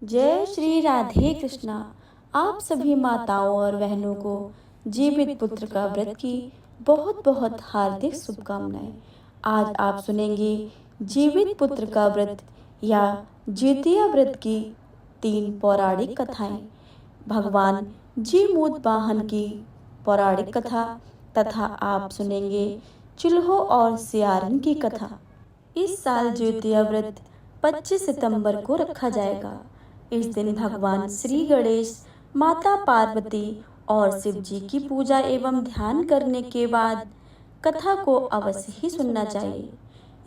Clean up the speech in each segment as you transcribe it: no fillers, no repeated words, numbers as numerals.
जय श्री राधे कृष्णा। आप सभी माताओं और बहनों को जीवित पुत्र का व्रत की बहुत बहुत हार्दिक शुभकामनाएं। आज आप सुनेंगे जीवित पुत्र का व्रत या जितिया व्रत की 3 पौराणिक कथाएं। भगवान जीमूत वाहन की पौराणिक कथा तथा आप सुनेंगे चूल्हों और सियारन की कथा। इस साल जितिया व्रत 25 सितंबर को रखा जाएगा। इस दिन भगवान श्री गणेश, माता पार्वती और शिव जी की पूजा एवं ध्यान करने के बाद कथा को अवश्य ही सुनना चाहिए।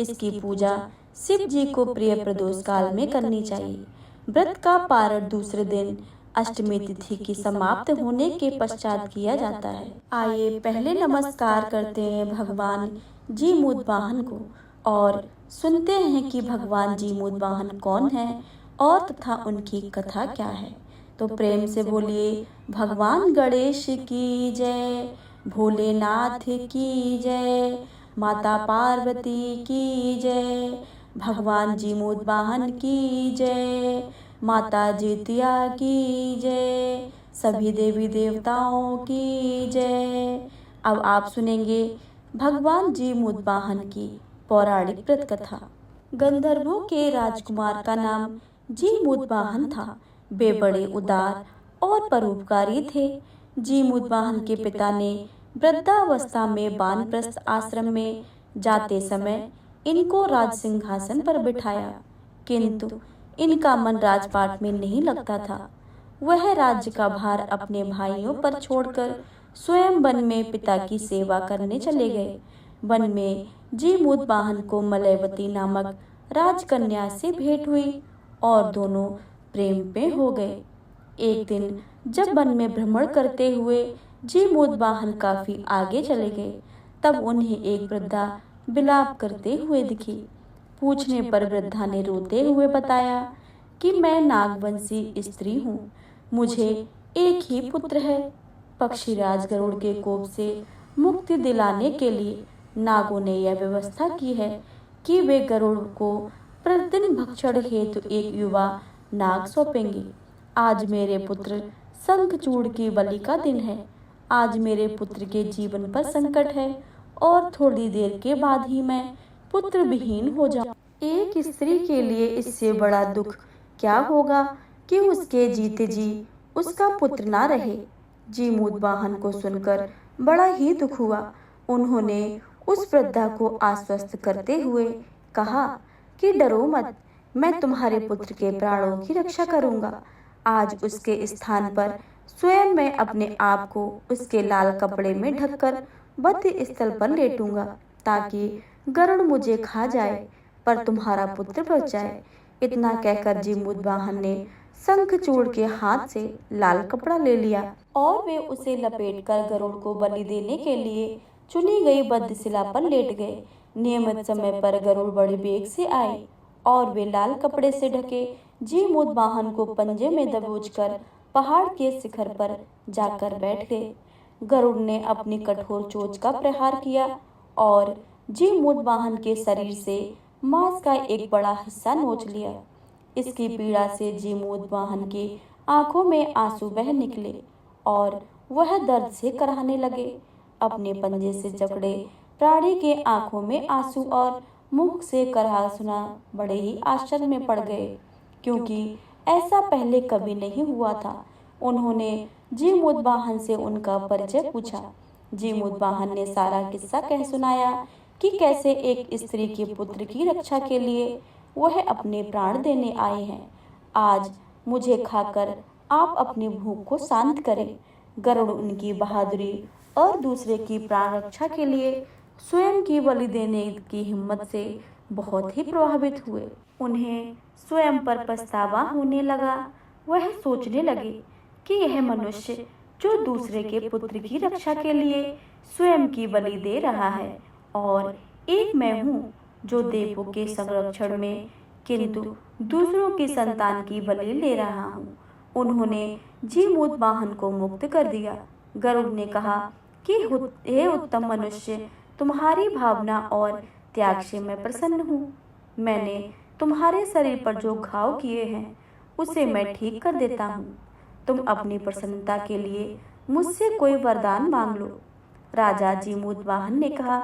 इसकी पूजा शिव जी को प्रिय प्रदोष काल में करनी चाहिए। व्रत का पारण दूसरे दिन अष्टमी तिथि की समाप्त होने के पश्चात किया जाता है। आइए पहले नमस्कार करते हैं भगवान जीमूत वाहन को और सुनते हैं कि भगवान जीमूत वाहन कौन है और तथा उनकी कथा क्या है। तो प्रेम से बोलिए, भगवान गणेश की जय, भोलेनाथ की जय, माता पार्वती की जय, भगवान जीमूत वाहन की जय, माता जितिया की जय, सभी देवी देवताओं की जय। अब आप सुनेंगे भगवान जीमूत वाहन की पौराणिक व्रत कथा। गंधर्वों के राजकुमार का नाम जीमूत वाहन था। वे बड़े उदार और परोपकारी थे। जीमूत वाहन के पिता ने वृद्धावस्था में वानप्रस्थ आश्रम में जाते समय इनको राज सिंहासन पर बिठाया, किंतु इनका मन राजपाट में नहीं लगता था। वह राज्य का भार अपने भाइयों पर छोड़कर स्वयं वन में पिता की सेवा करने चले गए। वन में जीमूत वाहन को मलयवती नामक राजकन्या से भेंट हुई और दोनों प्रेम में हो गए। एक दिन जब वन में भ्रमण करते हुए जीमूत वाहन काफी आगे चले गए, तब उन्हें एक वृद्धा विलाप करते हुए दिखी। पूछने पर वृद्धा ने रोते हुए बताया कि मैं नागवंशी स्त्री हूँ, मुझे एक ही पुत्र है। पक्षीराज गरुड़ के कोप से मुक्ति दिलाने के लिए नागों ने यह व्यवस्था की है कि वे गरुड़ को प्रतिदिन भक्षण हेतु एक युवा नाग सौंपेंगे। आज मेरे पुत्र शंखचूड़ की बलि का दिन है। आज मेरे पुत्र के जीवन पर संकट है और थोड़ी देर के बाद ही मैं पुत्र विहीन हो जाऊं। एक स्त्री के लिए इससे बड़ा दुख क्या होगा कि उसके जीते जी उसका पुत्र ना रहे। जीमूत वाहन को सुनकर बड़ा ही दुख हुआ। उन्होंने उस वृद्धा को आश्वस्त करते हुए कहा कि डरो मत, मैं तुम्हारे पुत्र के प्राणों की रक्षा करूंगा। आज उसके स्थान पर स्वयं मैं अपने आप को उसके लाल कपड़े में ढककर वध स्थल पर लेटूंगा, ताकि गरुड़ मुझे खा जाए पर तुम्हारा पुत्र बच जाए। इतना कहकर जीमूत वाहन ने शंखचूड़ के हाथ से लाल कपड़ा ले लिया और वे उसे लपेटकर गरुड़ को बलि देने के लिए चुनी गई बद्धशिला पर लेट गए। नियमित समय पर गरुड़ बड़े वेग से आए और वे लाल कपड़े से ढके जीमूत वाहन को पंजे में दबोचकर पहाड़ के शिखर पर जाकर बैठ गए। गरुड़ ने अपनी कठोर चोंच का प्रहार किया और जीमूत वाहन के शरीर से मांस का एक बड़ा हिस्सा नोच लिया। इसकी पीड़ा से जीमूत वाहन की आंखों में आंसू बह निकले और वह दर्द से कराहने लगे। अपने पंजे से जकड़े प्राणी के आंखों में आंसू और मुख से कराह सुना बड़े ही आश्चर्य में पड़ गए, क्योंकि ऐसा पहले कभी नहीं हुआ था। उन्होंने जीमूत वाहन से उनका परिचय पूछा। जीमूत वाहन ने सारा किस्सा कह सुनाया कि कैसे एक स्त्री के पुत्र की रक्षा के लिए वह अपने प्राण देने आए हैं। आज मुझे खाकर आप अपनी भूख को शांत करें। गरुड़ उनकी बहादुरी और दूसरे की प्राण रक्षा के लिए स्वयं की बलि देने की हिम्मत से बहुत ही प्रभावित हुए। उन्हें स्वयं पर पछतावा होने लगा। वह सोचने लगे कि यह मनुष्य जो दूसरे के पुत्र की रक्षा के लिए स्वयं की बलि दे रहा है, और एक मैं हूँ जो देवों के संरक्षण में किंतु दूसरों की संतान की बलि ले रहा हूँ। उन्होंने जीमूत वाहन को मुक्त कर दिया। गरुड़ ने कहा कि हे उत्तम मनुष्य, तुम्हारी भावना और त्याग से मैं प्रसन्न हूँ। मैंने तुम्हारे शरीर पर जो घाव किए हैं उसे मैं ठीक कर देता हूँ। तुम अपनी प्रसन्नता के लिए मुझसे कोई वरदान मांग लो। राजा जीमूतवाहन ने कहा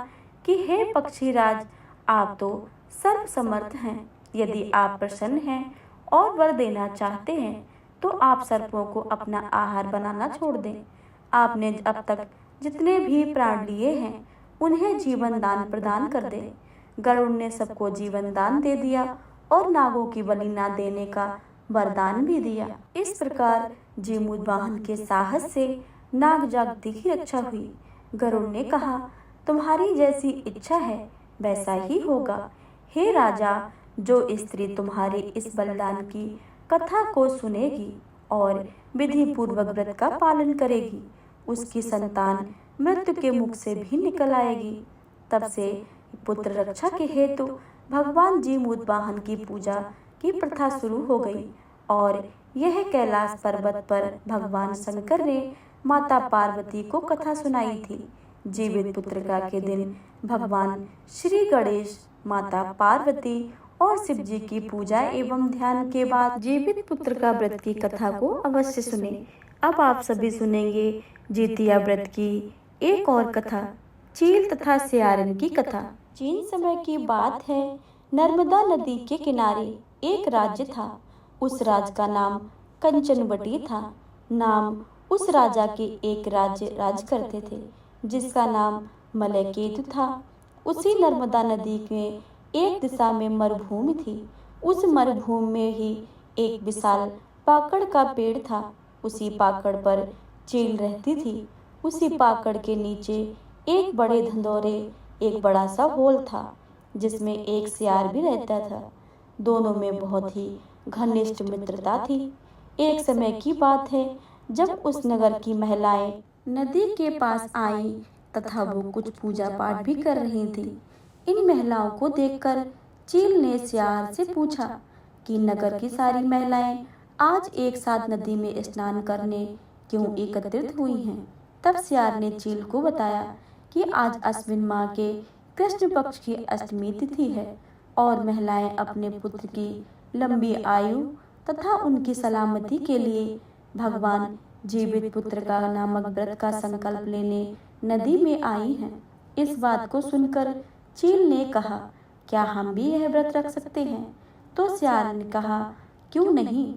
कि हे पक्षीराज, आप तो सर्वसमर्थ हैं। यदि आप प्रसन्न हैं और वर देना चाहते हैं तो आप सर्पों को अपना आहार बनाना छोड़ दें। आपने अब तक जितने भी प्राण लिए हैं उन्हें जीवन दान प्रदान कर दें। गरुड़ ने सबको जीवन दान दे दिया और नागों की बलि न देने का वरदान भी दिया। इस प्रकार जीमूतवाहन के साहस से नाग जाति की रक्षा हुई। गरुड़ ने कहा, तुम्हारी जैसी इच्छा है वैसा ही होगा। हे राजा, जो स्त्री तुम्हारी इस बलिदान की कथा को सुनेगी और विधि पूर्वक व्रत का पालन करेगी, उसकी संतान मृत्यु के मुख से भी निकल आएगी। तब से पुत्र रक्षा के हेतु भगवान जीमूतवाहन की पूजा की प्रथा शुरू हो गई और यह कैलाश पर्वत पर भगवान शंकर ने माता पार्वती को कथा सुनाई थी। जीवित पुत्रिका के दिन भगवान श्री गणेश, माता पार्वती और शिव जी की पूजा एवं ध्यान के बाद जीवित पुत्र का व्रत की कथा को अवश्य सुने। अब आप सभी सुनेंगे जितिया व्रत की एक और कथा, चील तथा सियारन की कथा। चीन समय की बात है। नर्मदा नदी के किनारे एक राज्य था। उस राज्य का नाम कंचनवटी था। नाम उस राजा के एक राज्य राज करते थे जिसका नाम मलयकेतु था। उसी नर्मदा नदी में एक दिशा में मरुभूमि थी। उस मरुभूमि में ही एक विशाल पाकड़ का पेड़ था। उसी पाकड़ पर चील रहती थी। उसी पाकड़ के नीचे एक बड़े धंधोरे एक बड़ा सा होल था जिसमें एक सियार भी रहता था। दोनों में बहुत ही घनिष्ठ मित्रता थी। एक समय की बात है जब उस नगर की महिलाएं नदी के पास आईं तथा वो कुछ पूजा पाठ भी कर रही थी। इन महिलाओं को देखकर चील ने सियार से पूछा कि नगर की सारी महिलाएं आज एक साथ नदी में स्नान करने क्यों एकत्रित हुई हैं। तब सियार ने चील को बताया कि आज अश्विन माह के कृष्ण पक्ष की अष्टमी तिथि है और महिलाएं अपने पुत्र की लंबी आयु तथा उनकी सलामती के लिए भगवान जीवित पुत्र का नामक व्रत का संकल्प लेने नदी में आई हैं। इस बात को सुनकर चील ने कहा, क्या हम भी यह व्रत रख सकते हैं? तो सियार ने कहा, क्यों नहीं।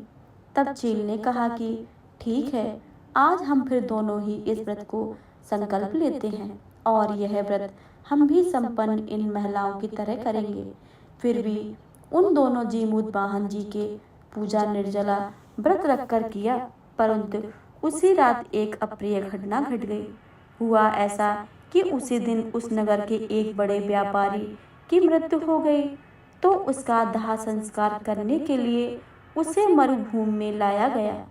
तब चील ने कहा कि ठीक है, आज हम फिर दोनों ही इस व्रत को संकल्प लेते हैं और यह व्रत हम भी संपन्न इन महिलाओं की तरह करेंगे। फिर भी उन दोनों जीमूतवाहन जी के पूजा निर्जला व्रत रखकर किया, परंतु उसी रात एक अप्रिय घटना घट गई। हुआ ऐसा कि उसी दिन उस नगर के एक बड़े व्यापारी की मृत्यु हो गई। तो उसका दाह संस्कार करने के लिए उसे मरुभूमि में लाया गया।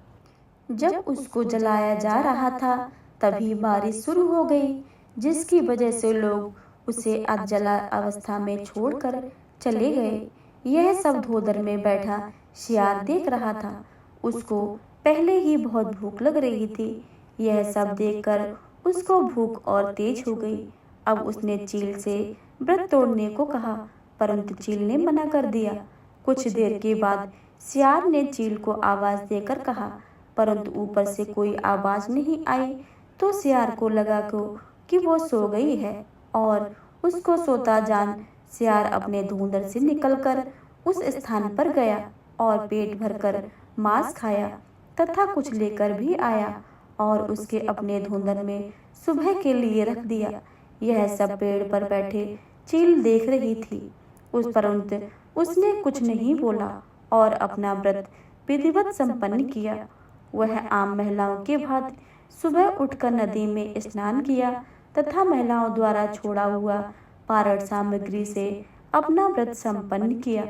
जब उसको जलाया जा रहा था तभी बारिश शुरू हो गई, जिसकी वजह से लोग उसे अधजला अवस्था में छोड़कर चले गए। यह सब धोदर में बैठा सियार देख रहा था। उसको पहले ही बहुत भूख लग रही थी। यह सब देखकर उसको भूख और तेज हो गई। अब उसने चील से व्रत तोड़ने को कहा, परंतु चील ने मना कर दिया। कुछ देर के बाद सियार ने चील को आवाज देकर कहा, परंतु ऊपर से कोई आवाज नहीं आई। तो सियार को लगा कि वो सो गई है और उसको सोता जान सियार अपने धुंधर से निकलकर उस स्थान पर गया और पेट भरकर मांस खाया तथा कुछ लेकर भी आया और उसके अपने धुंधर में सुबह के लिए रख दिया। यह सब पेड़ पर बैठे चील देख रही थी। परंतु उसने कुछ नहीं बोला और अपना व्रत विधिवत संपन्न किया। वह आम महिलाओं के भांति सुबह उठकर नदी में स्नान किया तथा महिलाओं द्वारा छोड़ा हुआ पारण सामग्री से अपना व्रत संपन्न किया।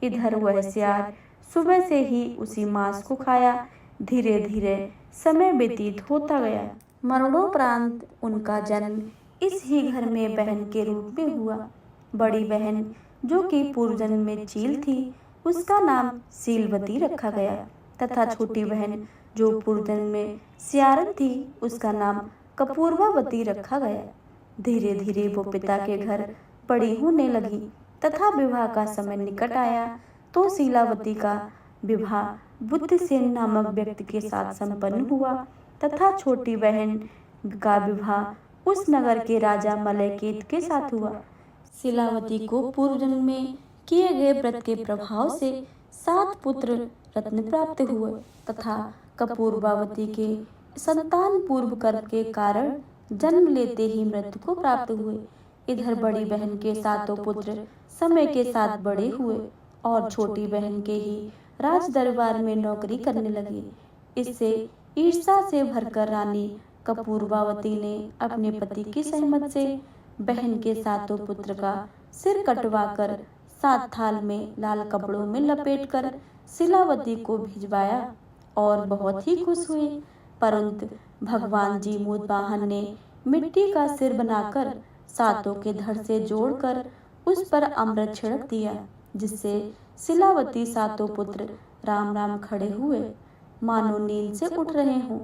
इधर वह सियार सुबह से ही उसी मांस को खाया। धीरे धीरे समय व्यतीत होता गया। मरणोपरांत उनका जन्म इस ही घर में बहन के रूप में हुआ। बड़ी बहन जो कि पूर्व जन्म में चील थी, उसका नाम सीलवती रखा गया तथा छोटी बहन जो पूर्व जन्म में सियारन थी, उसका नाम कपूरवावती रखा गया। धीरे धीरे वो पिता के घर बड़ी होने लगी तथा विवाह का समय निकट आया तो शीलावती का विवाह बुद्धसेन नामक व्यक्ति के साथ संपन्न हुआ तथा छोटी बहन का विवाह उस नगर के राजा मलयकेत के साथ हुआ। शिलावती को पूर्व जन्म में किए गए व्रत के प्रभाव से 7 पुत्र रत्न प्राप्त हुए तथा कपूरबावती के संतान पूर्व कर्म के कारण जन्म लेते ही मृत्यु को प्राप्त हुए। इधर बड़ी बहन के 7 पुत्र समय के साथ बड़े हुए और छोटी बहन के ही राज दरबार में नौकरी करने लगे। इससे ईर्ष्या से भरकर रानी कपूरबावती ने अपने पति की सहमत से बहन के 7 पुत्र का सिर कटवाकर 7 थाल में लाल कपड़ों में लपेटकर शिलावती को भिजवाया और बहुत ही खुश हुई। परंतु भगवान जीमूतवाहन ने मिट्टी का सिर बनाकर 7 के धड़ से जोड़कर उस पर अमृत छिड़क दिया, जिससे शिलावती 7 पुत्र राम राम खड़े हुए मानो नींद से उठ रहे हों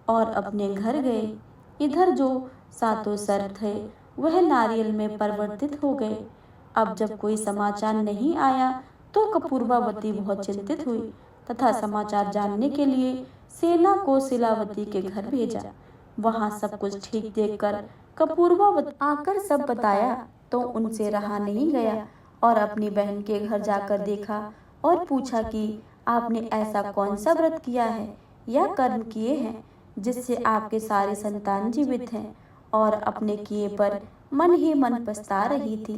और अपने घर गए। इधर जो 7 सर्प थे वह नारियल में परिवर्तित हो गए। अब जब कोई समाचार नहीं आया तो कपूरबावती बहुत चिंतित हुई तथा समाचार जानने के लिए सेना को शिलावती के घर भेजा। वहां सब कुछ ठीक देखकर कपूरबावती आकर सब बताया तो उनसे रहा नहीं गया और अपनी बहन के घर जाकर देखा और पूछा कि आपने ऐसा कौन सा व्रत किया है या कर्म किए हैं जिससे आपके सारे संतान जीवित हैं। और अपने किए पर मन ही मन पछता रही थी।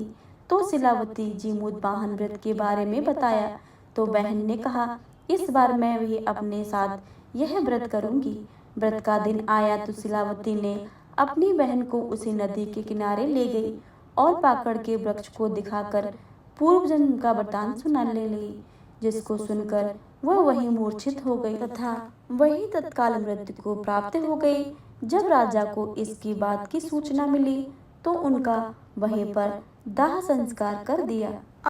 तो शिलावती जीमूतवाहन व्रत के बारे में बताया तो बहन ने कहा, इस बार मैं भी अपने साथ यह व्रत करूंगी। व्रत का दिन आया तो शिलावती ने अपनी बहन को उसी नदी के किनारे ले गई और पाकड़ के वृक्ष को दिखाकर पूर्व जन्म का वरदान सुनाने लगी, जिसको सुनकर वह वहीं मूर्छित हो गई तथा वही तत्काल मृत्यु को प्राप्त हो गई। जब राजा को इसकी बात की सूचना मिली तो उनका वहीं पर दाह संस्कार कर दिया।